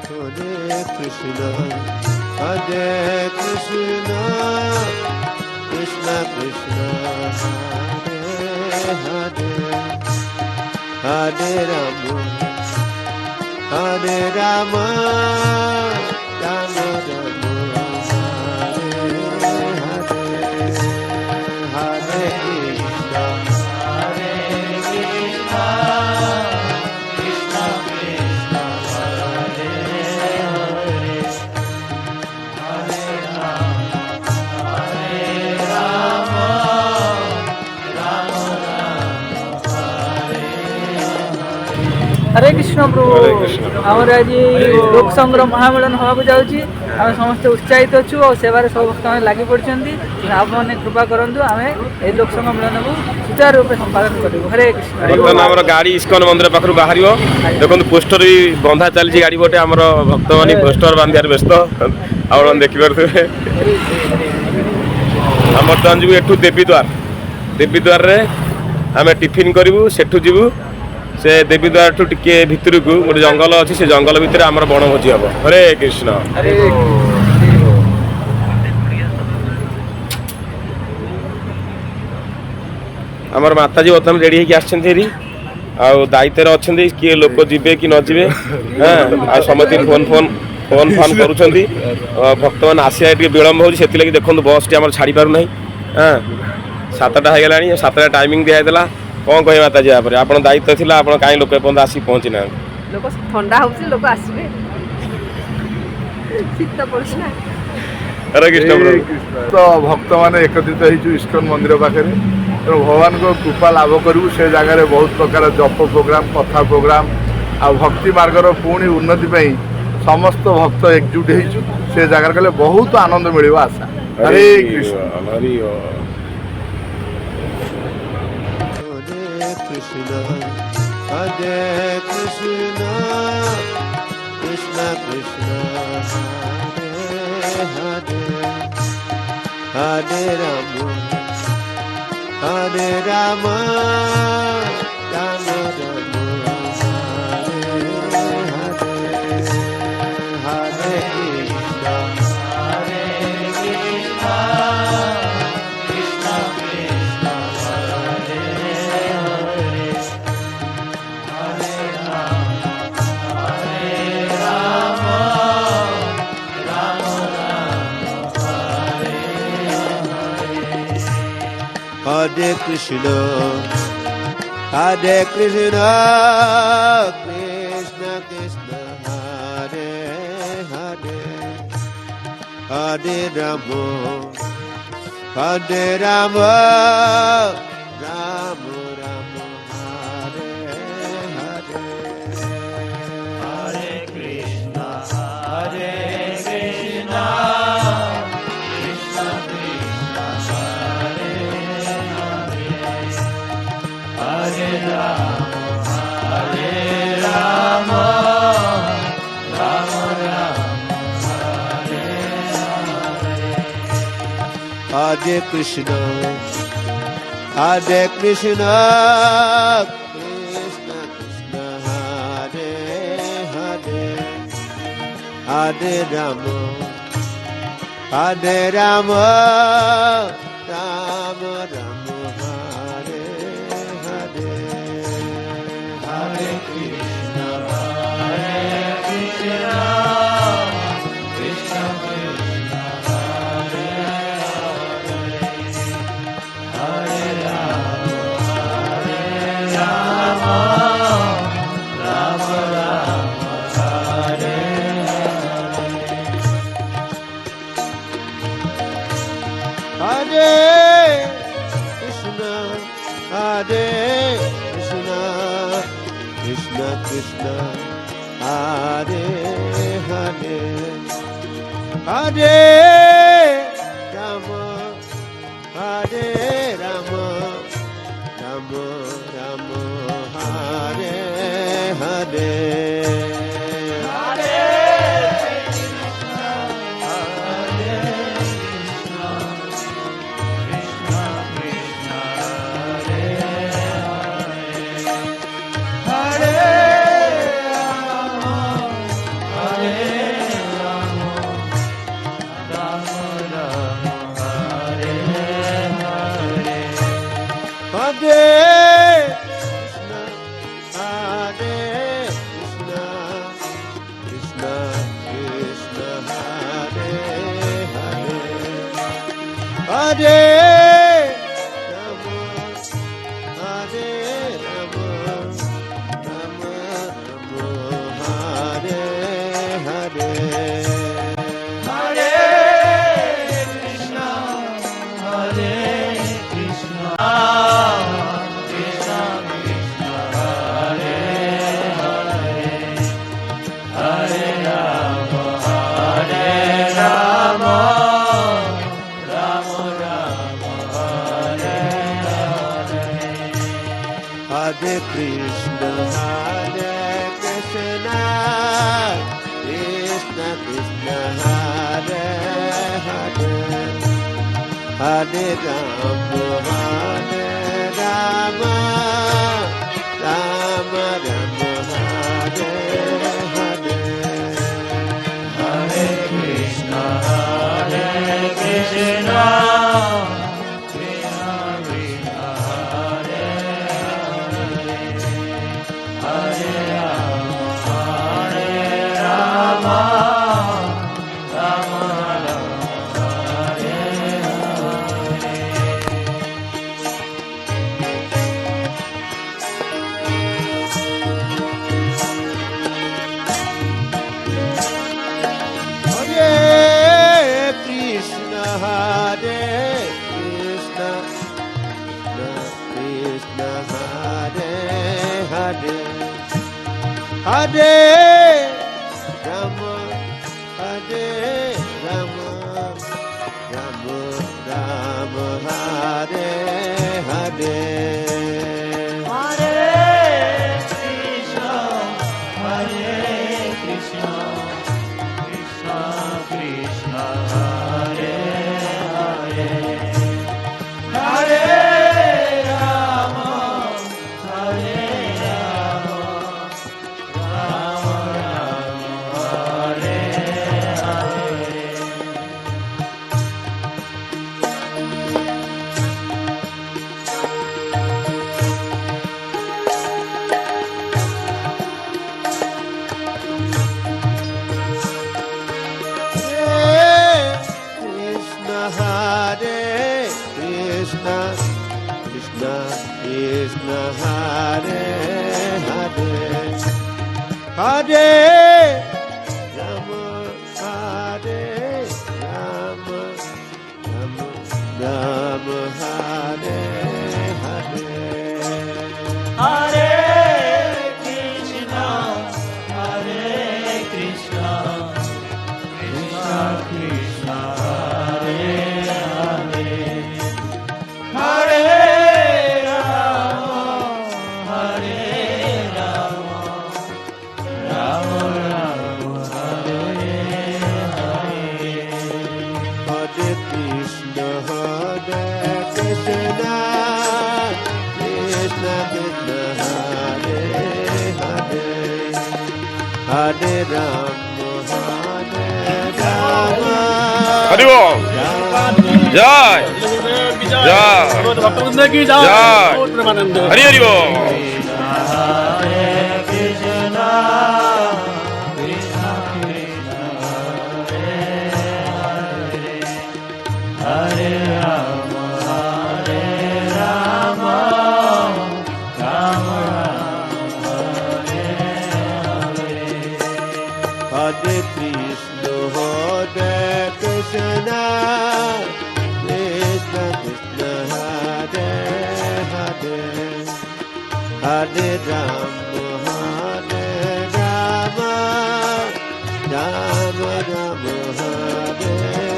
Hare Krishna, Hare Krishna, Krishna Krishna, Hare Hare, Hare Rama, Hare Rama, Rama Rama, Hare Hare, Hare Krishna, Hare Krishna, Krishna Krishna, Hare Hare, Hare Rama, Hare Rama, Rama Rama, हरे कृष्ण प्रभु आमर आज लोक संग्रह महामेलन होगा जाऊँगी आम समस्त उत्साहित अच्छु और सेवार सब भक्त मैंने लगी पड़ते आप मैंने कृपा करूँ आम ये लोक संग्रह को सुचारू रूप संपादन करूँ। हरे कृष्ण। बर्तमान आम गाड़ी इस्कन मंदिर पाखु बाहर देखो पोस्टर भी बंधा चली गाड़ी गोटे आम भक्त मैंने पोस्टर बांधार व्यस्त आप देखिपे आम बर्तमान जी एठू देवीद्वार आम टिफिन करूँ सेठू जीवु से देवीद्वार ठू टिके भितर को गोटे जंगल अच्छी से जंगल भितर आम बनभोजी हम। हरे कृष्ण। आमर माताजी बर्तमान रेडी होगी आसरी दायित्व अच्छा किए लोक जीवे कि न जीवे हाँ समस्त फोन फोन फोन फोन करुँच भक्त मैंने आसिया विलम्ब हो देखो बस टी आम छाड़ी पार ना हाँ 7टा हो गला 7टा टाइमिंग दिखाला कौन कह माताजी आप दायित्व थी आप कहीं लोक पर्यटन आसी पहुँची ना लोक ठंडा होउछि लोक आसीबे शीत पड़छ ना। हरे कृष्ण प्रभु तो भक्त मैंने एकत्रित हो इस्कन मंदिर पाखे तो भगवान को कृपा लाभ करूँ से जगह बहुत प्रकार जप प्रोग्राम कथा प्रोग्राम आ भक्ति मार्गर पुणी उन्नति समस्त भक्त एकजुट हो से जगह गले बहुत आनंद मिल आशा। हरे Krishna. Krishna, Hare Krishna, Krishna Krishna, Hare Hare, Hare Rama, Hare Rama, Rama Rama, Hare Hare, Hare Krishna, Hare Krishna, Krishna Krishna, Hare Hare Krishna, Hare Krishna, Krishna Krishna, Hare Hare, Hare Rama, Hare Rama, Rama Rama, Hare Hare, Hare Krishna, Hare Krishna, Krishna Krishna, Hare Rama, Hare Rama, Rama Rama, Hare Hare, Hare Krishna, Hare Krishna, Krishna Krishna, Hare Hare, Hare Rama, Hare Rama, Rama Rama, Hare Hare, Hare Krishna, Hare Krishna, Krishna Krishna, Hare Hare, Hare Rama, Hare Rama, Rama Rama, Hare Hare Krishna, Hare Krishna, Krishna Krishna, Hare Hare, Hare Rama, Hare Rama, Rama Rama, Hare Hare, Hare Krishna, Hare Krishna, Krishna Krishna, Hare Hare, Hare Rama, Hare Hare Krishna, Krishna Krishna, Hare Hare, Hare Rama, Hare Rama, Rama Rama, Hare Hare. Hare Krishna, Hare Krishna, Krishna Krishna, Hare Hare, Hare Rama, Hare Rama, Rama Rama, Hare Hare, Hare Krishna, Hare Krishna, Hare Krishna, Hare Krishna, Krishna Hare Hare, Hare Rama, Hare Rama, Rama Rama, Hare Hare. Hare Krishna, Krishna Krishna, Hare Hare, Hare Rama, Hare Rama, Rama Rama, Hare Hare, Hare Krishna, Hare Krishna, Krishna Krishna, Hare Rama, Hare Rama, Hari बोल जय जय जय हरि हरि बोल Hare Krishna, Hare Krishna, Krishna Krishna, Hare Hare, Hare Rama, Hare Rama, Rama Rama, Hare